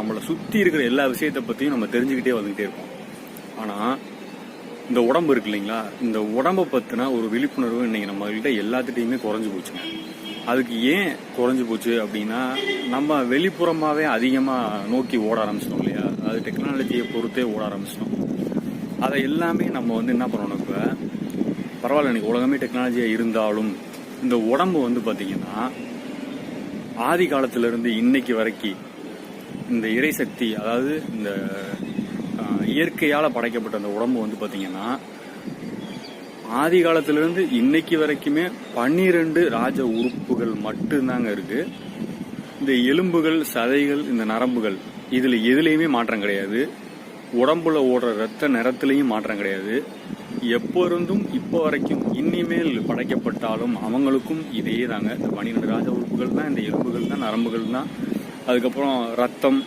நம்மளை சுற்றி இருக்கிற எல்லா விஷயத்தை பற்றியும் நம்ம தெரிஞ்சுக்கிட்டே வந்துக்கிட்டே இருப்போம். ஆனால் இந்த உடம்பு இருக்கு இல்லைங்களா, இந்த உடம்பை பற்றின ஒரு விழிப்புணர்வு இன்னைக்கு நம்மகிட்ட எல்லாத்துட்டையுமே குறைஞ்சி போச்சுங்க. அதுக்கு ஏன் குறைஞ்சி போச்சு அப்படின்னா, நம்ம வெளிப்புறமாகவே அதிகமாக நோக்கி ஓட ஆரம்பிச்சிட்டோம் இல்லையா, அது டெக்னாலஜியை பொறுத்தே ஓட ஆரம்பிச்சிட்டோம். அதை எல்லாமே நம்ம என்ன பண்ணணும், இப்போ பரவாயில்ல இன்னைக்கு உலகமே டெக்னாலஜியாக இருந்தாலும் இந்த உடம்பு பார்த்தீங்கன்னா ஆதி காலத்திலிருந்து இன்னைக்கு வரைக்கும் இந்த இறைசக்தி, அதாவது இந்த இயற்கையால் படைக்கப்பட்ட அந்த உடம்பு பார்த்தீங்கன்னா ஆதி காலத்திலிருந்து இன்னைக்கு வரைக்குமே 12 ராஜ உறுப்புகள் மட்டும்தாங்க இருக்கு. இந்த எலும்புகள், சதைகள், இந்த நரம்புகள், இதுல எதுலையுமே மாற்றம் கிடையாது. உடம்புல ஓடுற ரத்த நிறத்திலையும் மாற்றம் கிடையாது. எப்போ இருந்தும் இப்போ வரைக்கும் இனிமேல் படைக்கப்பட்டாலும் அவங்களுக்கும் இதே தாங்க. இந்த 12 ராஜ உறுப்புகள் தான், இந்த எலும்புகள் தான், நரம்புகள் தான், அதுக்கப்புறம் ரத்தம்,